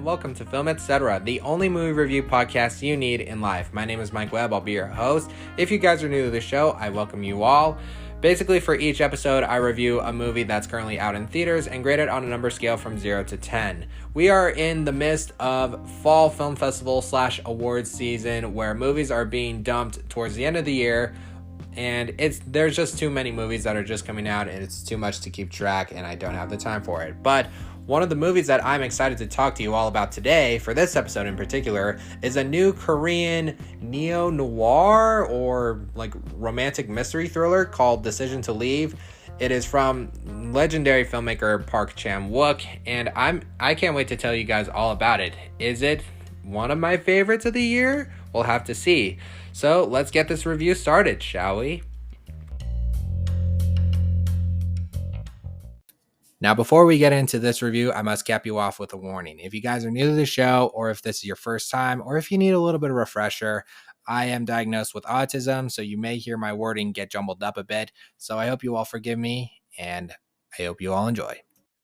and welcome to Film Etc., the only movie review podcast you need in life. My name is Mike Webb, I'll be your host. If you guys are new to the show, I welcome you all. Basically, for each episode, I review a movie that's currently out in theaters and grade it on a number scale from 0 to 10. We are in the midst of fall film festival / awards season where movies are being dumped towards the end of the year. And there's just too many movies that are just coming out and it's too much to keep track and I don't have the time for it. But one of the movies that I'm excited to talk to you all about today, for this episode in particular, is a new Korean neo-noir or like romantic mystery thriller called Decision to Leave. It is from legendary filmmaker Park Chan-wook, and I can't wait to tell you guys all about it. Is it one of my favorites of the year? We'll have to see. So let's get this review started, shall we? Now, before we get into this review, I must cap you off with a warning. If you guys are new to the show, or if this is your first time, or if you need a little bit of refresher, I am diagnosed with autism, so you may hear my wording get jumbled up a bit. So I hope you all forgive me, and I hope you all enjoy.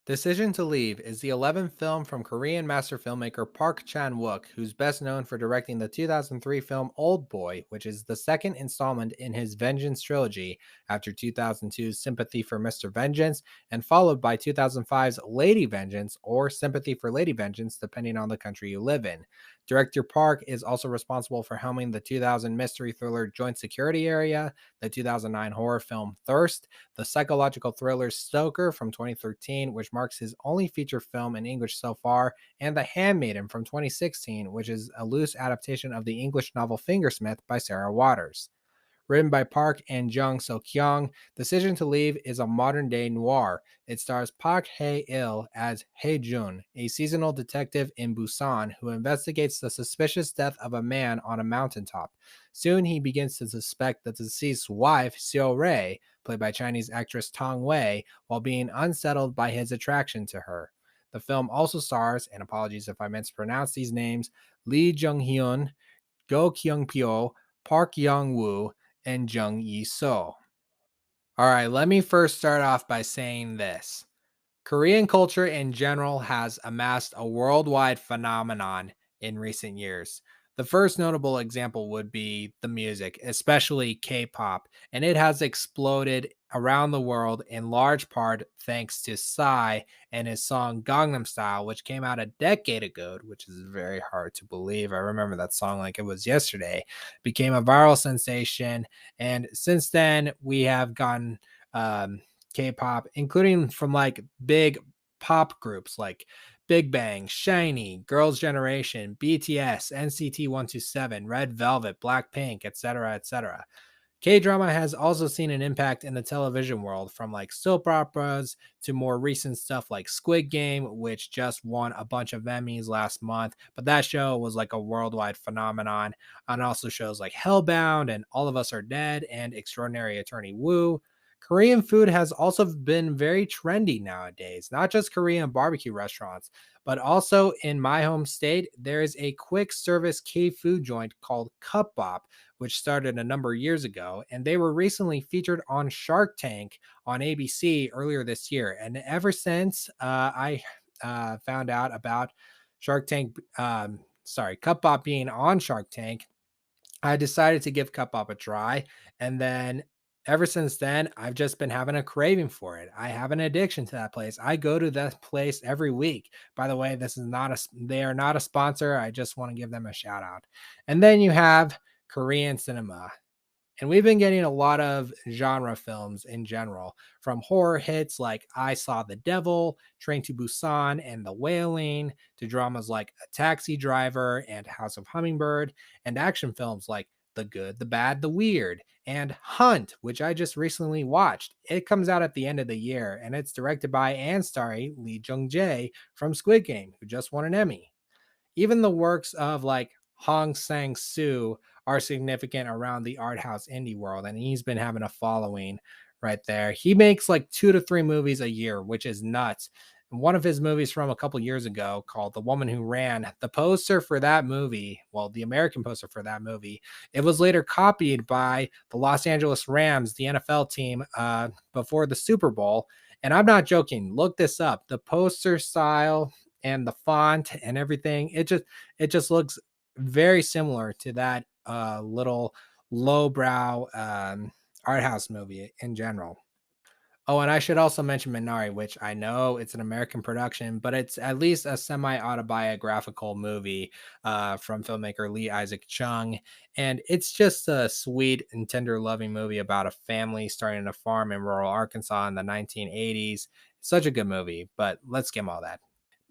Decision to Leave is the 11th film from Korean master filmmaker Park Chan-wook, who's best known for directing the 2003 film Old Boy, which is the second installment in his Vengeance trilogy after 2002's Sympathy for Mr. Vengeance, and followed by 2005's Lady Vengeance or Sympathy for Lady Vengeance, depending on the country you live in. Director Park is also responsible for helming the 2000 mystery thriller Joint Security Area, the 2009 horror film Thirst, the psychological thriller Stoker from 2013, which marks his only feature film in English so far, and The Handmaiden from 2016, which is a loose adaptation of the English novel Fingersmith by Sarah Waters. Written by Park and Jung Seo-kyung, Decision to Leave is a modern-day noir. It stars Park Hae-il as Hae-jun, a seasonal detective in Busan who investigates the suspicious death of a man on a mountaintop. Soon he begins to suspect the deceased's wife, Seo-rae, played by Chinese actress Tang Wei, while being unsettled by his attraction to her. The film also stars, and apologies if I mispronounce these names, Lee Jung-hyun, Kyung-pyo, Park Yong-woo, and Jung Yi-seo. All right, let me first start off by saying this. Korean culture in general has amassed a worldwide phenomenon in recent years. The first notable example would be the music, especially K-pop, and it has exploded around the world in large part thanks to Psy and his song Gangnam Style, which came out a decade ago, which is very hard to believe. I remember that song like it was yesterday. It became a viral sensation, and since then we have gotten K-pop, including from like big pop groups like Big Bang, SHINee, Girls' Generation, BTS, NCT 127, Red Velvet, Blackpink, etc., etc. K-drama has also seen an impact in the television world, from like soap operas to more recent stuff like Squid Game, which just won a bunch of Emmys last month, but that show was like a worldwide phenomenon, and also shows like Hellbound and All of Us Are Dead and Extraordinary Attorney Woo. Korean food has also been very trendy nowadays, not just Korean barbecue restaurants, but also in my home state, there is a quick service K-food joint called Cup Bop, which started a number of years ago, and they were recently featured on Shark Tank on ABC earlier this year. And ever since I found out about Shark Tank, Cup Bop being on Shark Tank, I decided to give Cup Bop a try, and then ever since then, I've just been having a craving for it. I have an addiction to that place. I go to that place every week. By the way, they are not a sponsor. I just want to give them a shout out. And then you have Korean cinema. And we've been getting a lot of genre films in general, from horror hits like I Saw the Devil, Train to Busan, and The Wailing, to dramas like A Taxi Driver and House of Hummingbird, and action films like The Good, the Bad, the Weird, and Hunt, which I just recently watched. It comes out at the end of the year, and it's directed by and starring Lee Jung-jae from Squid Game, who just won an Emmy. Even the works of like Hong Sang-soo are significant around the art house indie world, and he's been having a following right there. He makes like 2 to 3 movies a year, which is nuts. And one of his movies from a couple years ago called The Woman Who Ran, the poster for that movie, well, the American poster for that movie, it was later copied by the Los Angeles Rams, the NFL team, before the Super Bowl. And I'm not joking. Look this up. The poster style and the font and everything. It just looks very similar to that little lowbrow art house movie in general. Oh, and I should also mention Minari, which I know it's an American production, but it's at least a semi-autobiographical movie from filmmaker Lee Isaac Chung. And it's just a sweet and tender loving movie about a family starting a farm in rural Arkansas in the 1980s. Such a good movie, but let's skim all that.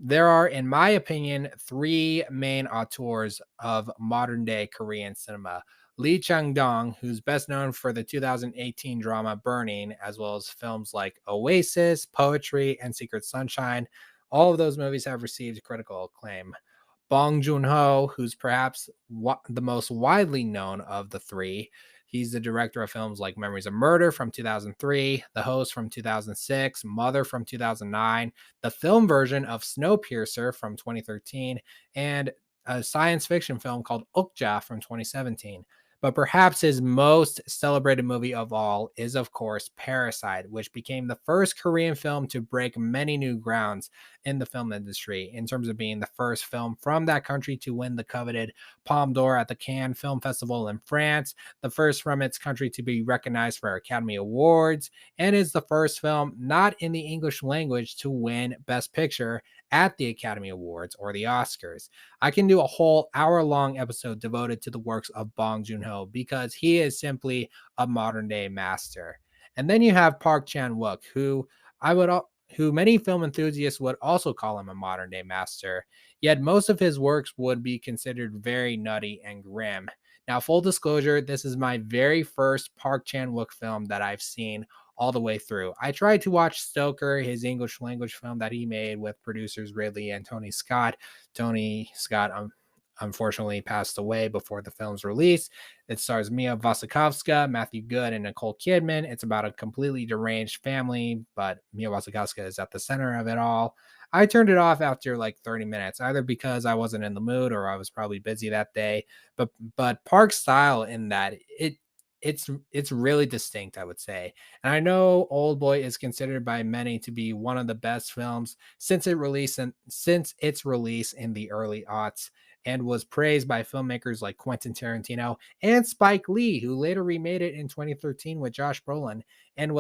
There are, in my opinion, three main auteurs of modern day Korean cinema. Lee Chang-dong, who's best known for the 2018 drama Burning, as well as films like Oasis, Poetry, and Secret Sunshine. All of those movies have received critical acclaim. Bong Joon-ho, who's perhaps the most widely known of the three. He's the director of films like Memories of Murder from 2003, The Host from 2006, Mother from 2009, the film version of Snowpiercer from 2013, and a science fiction film called Okja from 2017. But perhaps his most celebrated movie of all is, of course, Parasite, which became the first Korean film to break many new grounds in the film industry in terms of being the first film from that country to win the coveted Palme d'Or at the Cannes Film Festival in France, the first from its country to be recognized for Academy Awards, and is the first film not in the English language to win Best Picture at the Academy Awards or the Oscars. I can do a whole hour-long episode devoted to the works of Bong Joon-ho because he is simply a modern-day master. And then you have Park Chan-wook, I would who many film enthusiasts would also call him a modern-day master. Yet most of his works would be considered very nutty and grim. Now, full disclosure, this is my very first Park Chan-wook film that I've seen all the way through. I tried to watch Stoker, his English language film that he made with producers Ridley and Tony Scott. Tony Scott unfortunately passed away before the film's release. It stars Mia Wasikowska, Matthew Good, and Nicole Kidman. It's about a completely deranged family, but Mia Wasikowska is at the center of it all. I turned it off after like 30 minutes, either because I wasn't in the mood or I was probably busy that day. But Park's style in that it's really distinct, I would say. And I know Old Boy is considered by many to be one of the best films since its release in the early aughts, and was praised by filmmakers like Quentin Tarantino and Spike Lee, who later remade it in 2013 with Josh Brolin, and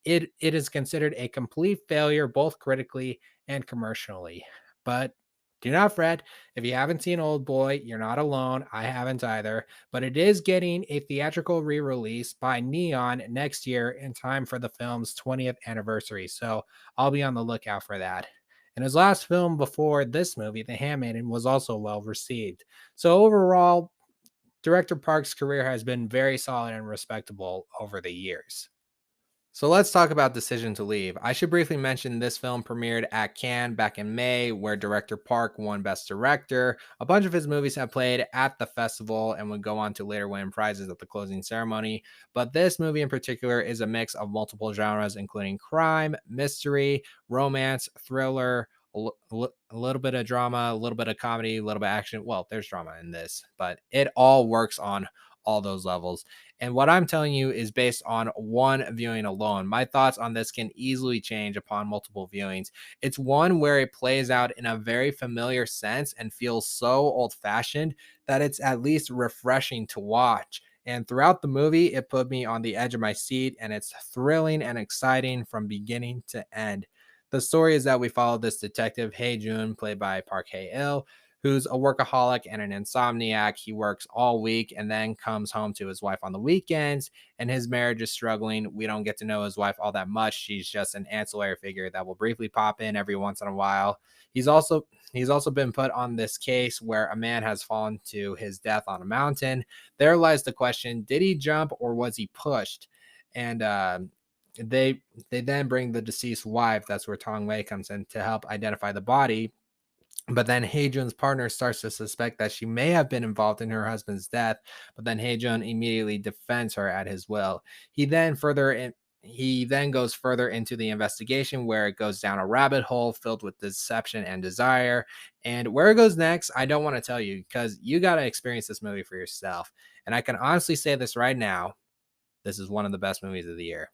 it is considered a complete failure both critically and commercially. But do not fret. If you haven't seen Old Boy, you're not alone. I haven't either. But it is getting a theatrical re release by Neon next year in time for the film's 20th anniversary. So I'll be on the lookout for that. And his last film before this movie, The Handmaiden, was also well received. So overall, Director Park's career has been very solid and respectable over the years. So let's talk about Decision to Leave. I should briefly mention this film premiered at Cannes back in May, where director Park won Best Director. A bunch of his movies have played at the festival and would go on to later win prizes at the closing ceremony. But this movie in particular is a mix of multiple genres, including crime, mystery, romance, thriller, a little bit of drama, a little bit of comedy, a little bit of action. Well, there's drama in this, but it all works on all those levels. And what I'm telling you is based on one viewing alone. My thoughts on this can easily change upon multiple viewings. It's one where it plays out in a very familiar sense and feels so old fashioned that it's at least refreshing to watch. And throughout the movie, it put me on the edge of my seat, and it's thrilling and exciting from beginning to end. The story is that we follow this detective, Hae-jun, played by Park Hae-il, who's a workaholic and an insomniac. He works all week and then comes home to his wife on the weekends, and his marriage is struggling. We don't get to know his wife all that much. She's just an ancillary figure that will briefly pop in every once in a while. He's also been put on this case where a man has fallen to his death on a mountain. There lies the question: did he jump or was he pushed? And they then bring the deceased wife. That's where Tang Wei comes in to help identify the body. But then Hae-jun's partner starts to suspect that she may have been involved in her husband's death, but then Hae-jun immediately defends her at his will. He then goes further into the investigation, where it goes down a rabbit hole filled with deception and desire. And where it goes next, I don't want to tell you because you got to experience this movie for yourself. And I can honestly say this right now: this is one of the best movies of the year.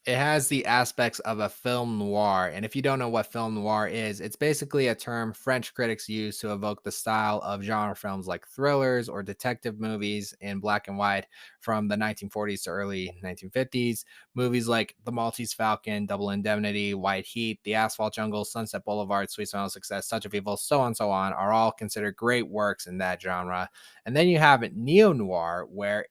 It has the aspects of a film noir. And if you don't know what film noir is, it's basically a term French critics use to evoke the style of genre films like thrillers or detective movies in black and white from the 1940s to early 1950s. Movies like The Maltese Falcon, Double Indemnity, White Heat, The Asphalt Jungle, Sunset Boulevard, Sweet Smell of Success, Touch of Evil, so on and so on, are all considered great works in that genre. And then you have neo noir, where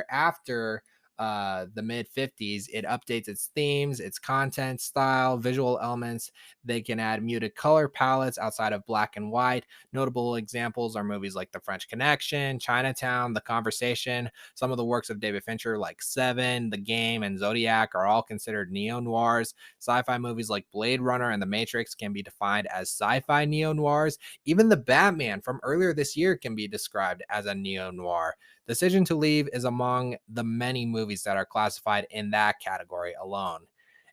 after the mid 50s, it updates its themes, its content, style, visual elements. They can add muted color palettes outside of black and white. Notable examples are movies like The French Connection, Chinatown, The Conversation. Some of the works of David Fincher, like Seven, The Game, and Zodiac, are all considered neo noirs. Sci fi movies like Blade Runner and The Matrix can be defined as sci fi neo noirs. Even The Batman from earlier this year can be described as a neo noir. Decision to Leave is among the many movies that are classified in that category alone.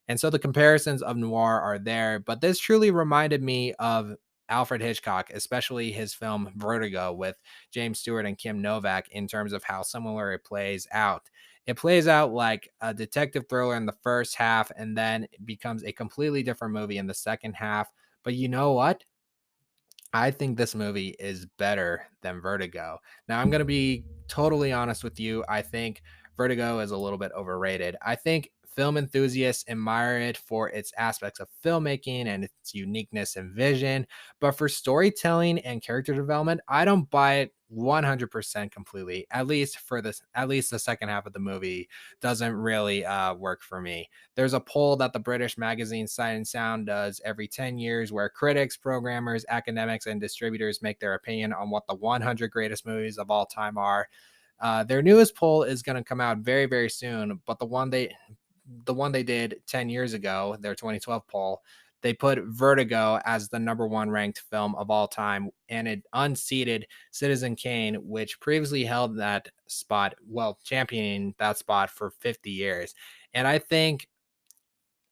And so the comparisons of noir are there, but this truly reminded me of Alfred Hitchcock, especially his film Vertigo with James Stewart and Kim Novak, in terms of how similar it plays out. It plays out like a detective thriller in the first half, and then it becomes a completely different movie in the second half. But you know what? I think this movie is better than Vertigo. Now, I'm going to be totally honest with you. I think Vertigo is a little bit overrated. I think film enthusiasts admire it for its aspects of filmmaking and its uniqueness and vision. But for storytelling and character development, I don't buy it 100% completely. At least the second half of the movie doesn't really work for me. There's a poll that the British magazine Sight and Sound does every 10 years where critics, programmers, academics, and distributors make their opinion on what the 100 greatest movies of all time are. Their newest poll is going to come out very, very soon, but the one they did 10 years ago, their 2012 poll, they put Vertigo as the number one ranked film of all time, and it unseated Citizen Kane, which previously held that spot, well, championing that spot for 50 years. And I think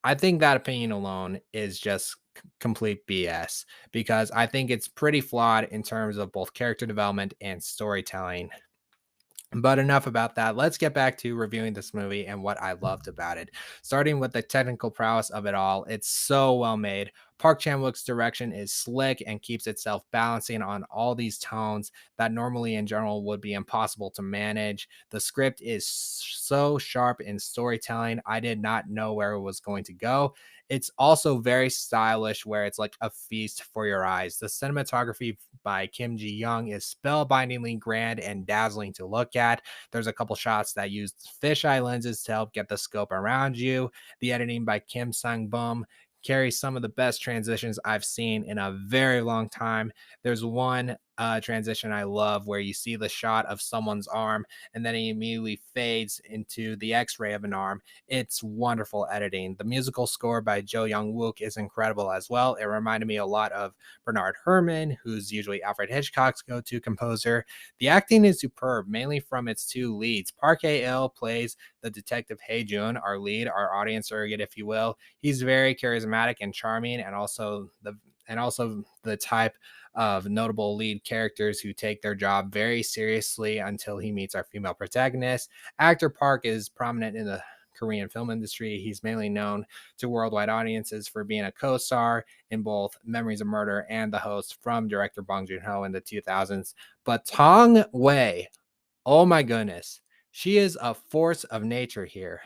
that opinion alone is just complete BS because I think it's pretty flawed in terms of both character development and storytelling. But enough about that. Let's get back to reviewing this movie and what I loved about it. Starting with the technical prowess of it all, it's so well made. Park Chan-wook's direction is slick and keeps itself balancing on all these tones that normally in general would be impossible to manage. The script is so sharp in storytelling. I did not know where it was going to go. It's also very stylish, where it's like a feast for your eyes. The cinematography by Kim Ji-young is spellbindingly grand and dazzling to look at. There's a couple shots that use fisheye lenses to help get the scope around you. The editing by Kim Sang-bum carries some of the best transitions I've seen in a very long time. There's one transition I love where you see the shot of someone's arm and then it immediately fades into the x-ray of an arm. It's wonderful editing. The musical score by Jo Young-wook is incredible as well. It reminded me a lot of Bernard Herrmann, who's usually Alfred Hitchcock's go-to composer. The acting is superb, mainly from its two leads. Park Hae-il plays the detective Hae-jun, our lead, our audience surrogate, if you will. He's very charismatic and charming, and also the type of notable lead characters who take their job very seriously until he meets our female protagonist. Actor Park is prominent in the Korean film industry. He's mainly known to worldwide audiences for being a co-star in both Memories of Murder and The Host from director Bong Joon-ho in the 2000s. But Tang Wei, oh my goodness. She is a force of nature here.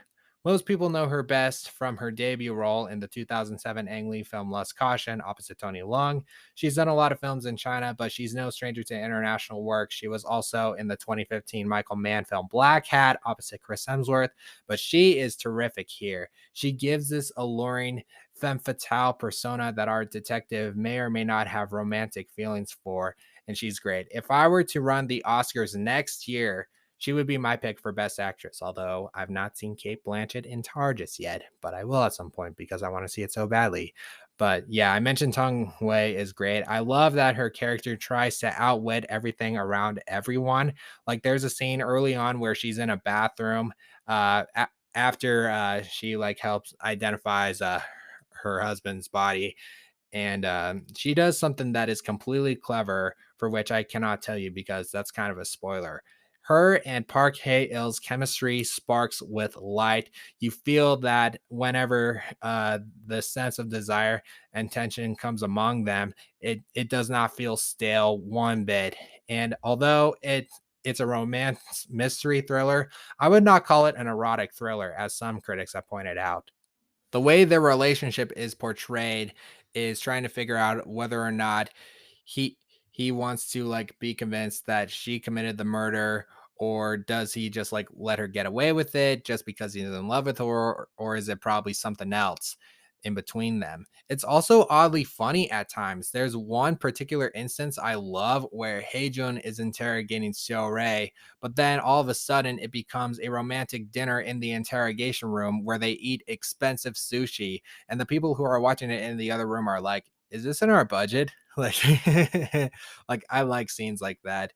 Most people know her best from her debut role in the 2007 Ang Lee film Lust Caution opposite Tony Leung. She's done a lot of films in China, but she's no stranger to international work. She was also in the 2015 Michael Mann film Black Hat opposite Chris Hemsworth, but she is terrific here. She gives this alluring femme fatale persona that our detective may or may not have romantic feelings for, and she's great. If I were to run the Oscars next year, she would be my pick for Best Actress, although I've not seen Kate Blanchett in Tar just yet, but I will at some point because I want to see it so badly. But yeah, I mentioned Tong Wei is great. I love that her character tries to outwit everything around everyone. Like there's a scene early on where she's in a bathroom after she like helps identifies her husband's body, and she does something that is completely clever, for which I cannot tell you because that's kind of a spoiler. Her and Park Hae-il's chemistry sparks with light. You feel that whenever the sense of desire and tension comes among them, it does not feel stale one bit. And although it's a romance mystery thriller, I would not call it an erotic thriller, as some critics have pointed out. The way their relationship is portrayed is trying to figure out whether or not he he wants to like be convinced that she committed the murder, or does he just like let her get away with it just because he's in love with her, or is it probably something else in between them. It's also oddly funny at times. There's one particular instance I love where Hae-jun is interrogating Seo-rae, but then all of a sudden it becomes a romantic dinner in the interrogation room where they eat expensive sushi, and the people who are watching it in the other room are like, is this in our budget? Like like I like scenes like that.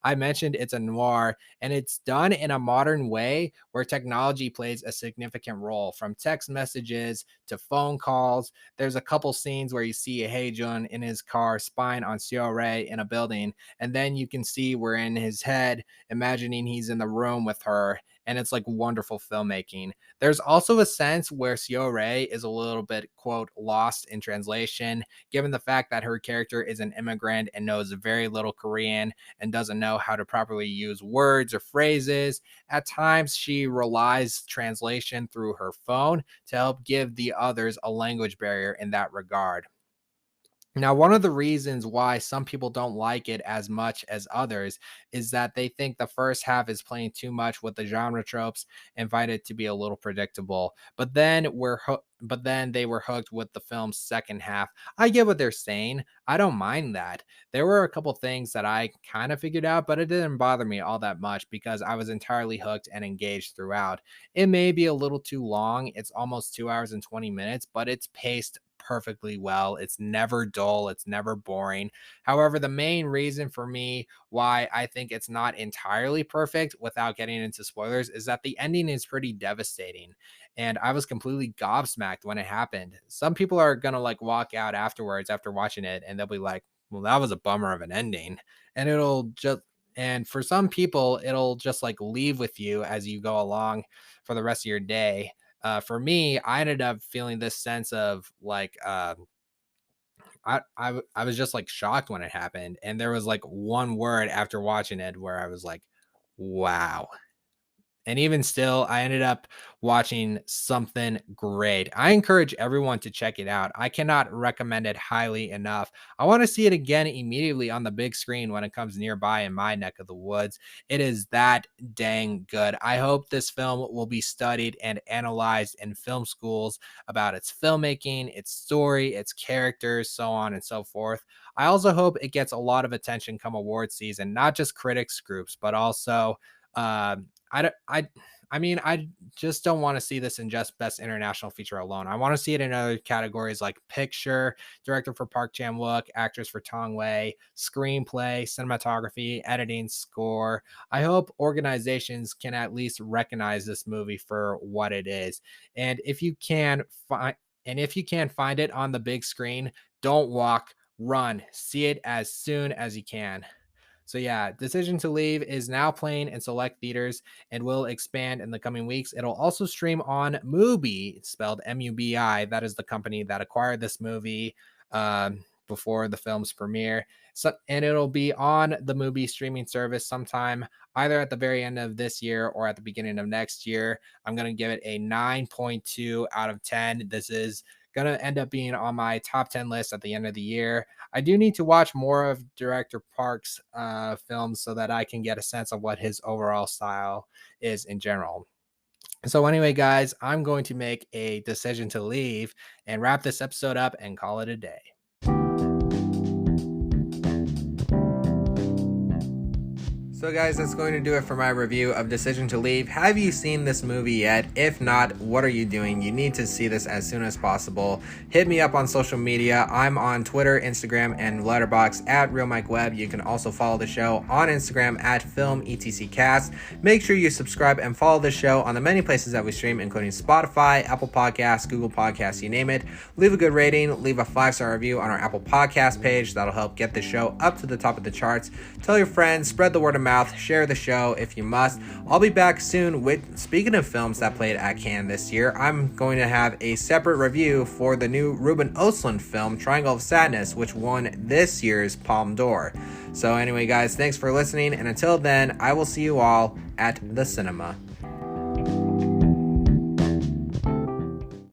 I mentioned it's a noir, and it's done in a modern way where technology plays a significant role, from text messages to phone calls. There's a couple scenes where you see Hae-jun in his car spying on Seo-rae in a building, and then you can see we're in his head imagining he's in the room with her, and it's like wonderful filmmaking. There's also a sense where Seo-rae is a little bit, quote, lost in translation, given the fact that her character is an immigrant and knows very little Korean and doesn't know how to properly use words or phrases. At times, she relies translation through her phone to help give the others a language barrier in that regard. Now, one of the reasons why some people don't like it as much as others is that they think the first half is playing too much with the genre tropes and find it to be a little predictable. But then they were hooked with the film's second half. I get what they're saying. I don't mind that. There were a couple things that I kind of figured out, but it didn't bother me all that much because I was entirely hooked and engaged throughout. It may be a little too long. It's almost 2 hours and 20 minutes, but it's paced perfectly well. It's never dull, it's never boring. However, the main reason for me why I think it's not entirely perfect, without getting into spoilers, is that the ending is pretty devastating. And I was completely gobsmacked when it happened. Some people are going to like walk out afterwards after watching it and they'll be like, well, that was a bummer of an ending. And it'll just and for some people, it'll just like leave with you as you go along for the rest of your day. For me, I ended up feeling this sense of like I was just like shocked when it happened, and there was like one word after watching it where I was like, wow. And even still, I ended up watching something great. I encourage everyone to check it out. I cannot recommend it highly enough. I want to see it again immediately on the big screen when it comes nearby in my neck of the woods. It is that dang good. I hope this film will be studied and analyzed in film schools about its filmmaking, its story, its characters, so on and so forth. I also hope it gets a lot of attention come award season, not just critics groups, but also I don't, I mean, I just don't want to see this in just best international feature alone. I want to see it in other categories like picture, director for Park Chan-wook, actress for Tang Wei, screenplay, cinematography, editing, score. I hope organizations can at least recognize this movie for what it is. And if you can find it on the big screen, don't walk, run. See it as soon as you can. So yeah, Decision to Leave is now playing in select theaters and will expand in the coming weeks. It'll also stream on Mubi, spelled Mubi. That is the company that acquired this movie before the film's premiere. So, and it'll be on the Mubi streaming service sometime either at the very end of this year or at the beginning of next year. I'm going to give it a 9.2 out of 10. This is going to end up being on my top 10 list at the end of the year. I do need to watch more of director Park's films so that I can get a sense of what his overall style is in general. So anyway, guys, I'm going to make a decision to leave and wrap this episode up and call it a day. So guys, that's going to do it for my review of Decision to Leave. Have you seen this movie yet? If not, what are you doing? You need to see this as soon as possible. Hit me up on social media. I'm on Twitter, Instagram, and Letterboxd at Real Mike Webb. You can also follow the show on Instagram at FilmETCcast. Make sure you subscribe and follow the show on the many places that we stream, including Spotify, Apple Podcasts, Google Podcasts, you name it. Leave a good rating, leave a 5-star review on our Apple Podcast page. That'll help get the show up to the top of the charts. Tell your friends, spread the word of mouth. mouth, share the show if you must. I'll be back soon with, speaking of films that played at Cannes this year, I'm going to have a separate review for the new Ruben Östlund film, Triangle of Sadness, which won this year's Palme d'Or. So anyway, guys, thanks for listening, and until then, I will see you all at the cinema.